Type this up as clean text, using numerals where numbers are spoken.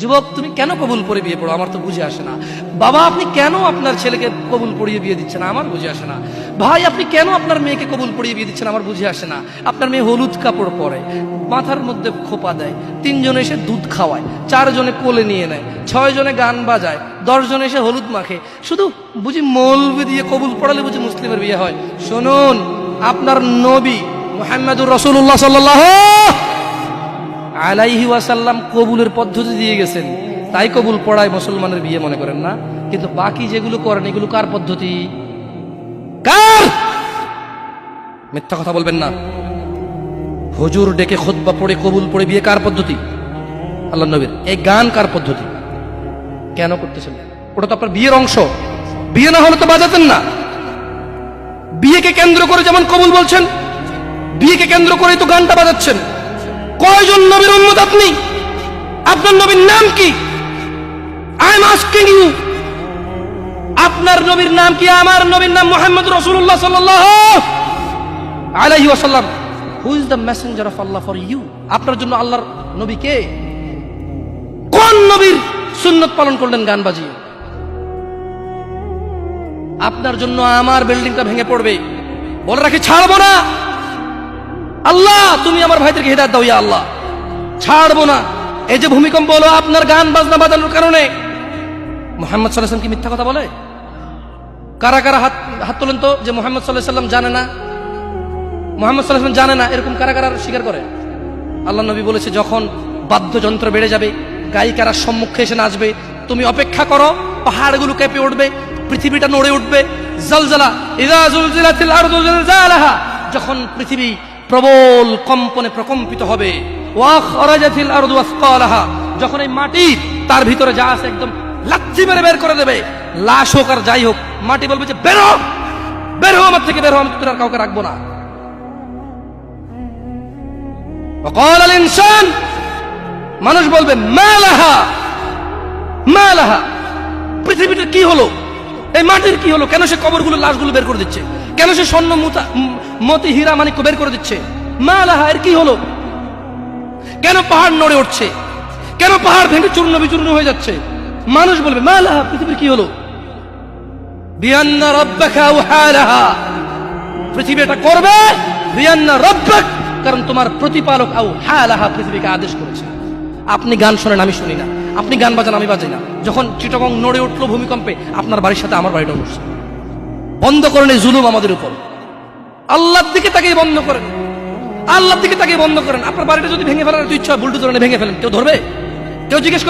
যুবক তুমি কেন কবুল পড়ে বিয়ে পড়ো, আমার তো বুঝে আসে না। বাবা আপনি কেন আপনার ছেলেকে কবুল পড়িয়ে বিয়ে দিচ্ছেন, আমার বুঝে আসে না। ভাই আপনি কেন আপনার মেয়েকে কবুল পড়িয়ে বিয়ে দিচ্ছেন, আমার বুঝে আসে না। আপনার মেয়ে হলুদ কাপড় পরে, মাথার মধ্যে খোপা দেয়, 3 জনে এসে দুধ খাওয়ায়, 4 জনে কোলে নিয়ে নেয়, 6 জনে গান বাজায়, 10 জনে এসে হলুদ মাখে, শুধু বুঝি মৌলবি দিয়ে কবুল পড়ালে বুঝি মুসলিমের বিয়ে হয়। শুনুন, আপনার নবী মুহাম্মদুর রাসূলুল্লাহ সাল্লাল্লাহু আলাইহি ওয়াসাল্লাম কবুলের পদ্ধতি দিয়ে গেছেন, তাই কবুল পড়ায় মুসলমানের বিয়ে মনে করেন না। কিন্তু বাকি যেগুলো করেন এগুলো কার পদ্ধতি? কার? মিথ্যা কথা বলবেন না। হুজুর ডেকে খুতবা পড়ে কবুল পড়ে বিয়ে কার পদ্ধতি? আল্লাহর নবীর। এই গান কার পদ্ধতি? কেন করতেছেন? ওটা তো আপনার বিয়ের অংশ, বিয়ে না হলে তো বাজাতেন না। বিয়েকে কেন্দ্র করে যেমন কবুল বলছেন, বিয়েকে কেন্দ্র করেই তো গানটা বাজাচ্ছেন। কয়জন নবীর উম্মত আপনি? আপনার নবীর নাম কি? আই এম আস্কিং ইউ, আপনার নবীর নাম কি? আমার নবীর নাম মুহাম্মদ রাসূলুল্লাহ সাল্লাল্লাহু আলাইহি ওয়াসাল্লাম। Who is the messenger of Allah for you? আপনার জন্য আল্লাহর নবী কে? কোন নবীর সুন্নত পালন করলেন গান বাজিয়ে? আপনার জন্য আমার বিল্ডিংটা ভেঙে পড়বে, বলে রাখি ছাড়বো না। আল্লাহ তুমি আমার ভাইদেরকে হিদায়াত দাও, ইয়া আল্লাহ, ছাড়বো না। এই যে ভূমিকম্প হলো আপনার গান বাজনা বাজানোর কারণে। মুহাম্মদ সাল্লাল্লাহু আলাইহি ওয়াসাল্লাম কি মিথ্যা কথা বলে? কারা কারা হাত তোলেন তো যে মুহাম্মদ সাল্লাল্লাহু আলাইহি ওয়াসাল্লাম জানে না, মুহাম্মদ সাল্লাল্লাহু আলাইহি ওয়াসাল্লাম জানে না, এরকম কারা কারা স্বীকার করে? আল্লাহ নবী বলেছে যখন বাদ্যযন্ত্র বেড়ে যাবে, গায়িকারা সম্মুখে এসে নাচবে, তুমি অপেক্ষা করো, পাহাড়গুলো কেঁপে উঠবে, পৃথিবীটা নড়ে উঠবে। জালজালা ইযা জুলজিলাতিল আরদু জিলজালাহা, যখন পৃথিবী প্রবল কম্পনে প্রকম্পিত হবে। ওয়া খরাজাতিল আরদু আসকালাহা, যখন এই মাটি তার ভিতরে যা আছে একদম লাথি মেরে বের করে দেবে, লাশ হোক আর যাই হোক, মাটি বলবে যে বের হও, বের হও আমার থেকে, বের হও, আমি তোর আর কাউকে রাখবো না। ওয়াকাল আল ইনসান, মানুষ বলবে মা লাহা মা লাহা, পৃথিবীটা কি হলো, এই মাটির কি হলো, কেন সে কবরগুলো লাশগুলো বের করে দিচ্ছে, কেন সে স্বর্ণ মতি হীরা মানিক্য বের করে দিচ্ছে, মা লাহা, এর কি হলো, কেন পাহাড় নড়ে উঠছে, কেন পাহাড় ভেঙে চূর্ণ বিচূর্ণ হয়ে যাচ্ছে। মানুষ বলবে মা লাহা, পৃথিবীর কি হলো, বিআন্না রাব্বাকা আওহালাহা, পৃথিবী এটা করবে, বিআন্না রাব্বাক, কারণ তোমার প্রতিপালক আওহালাহা পৃথিবীকে আদেশ করেছে। আপনি গান শোনেন, আমি শুনি না, আপনি গান বাজান, আমি বাজাই না। যখন চিটাগং নড়ে উঠলো ভূমিকম্পে, আপনার বাড়ির সাথে আমার বাড়িটা উঠছে। বন্ধ করেন এই জুলুম আমাদের উপর। আল্লাহর দিকে তাকিয়ে বন্ধ করেন, আল্লাহর দিকে তাকিয়ে বন্ধ করেন। আপনার বাড়িটা যদি ভেঙে ফেলার ইচ্ছা হয়, বুলডোজার এনে ভেঙে ফেলেন, কেউ ধরবে? কেউ জিজ্ঞেস করবে?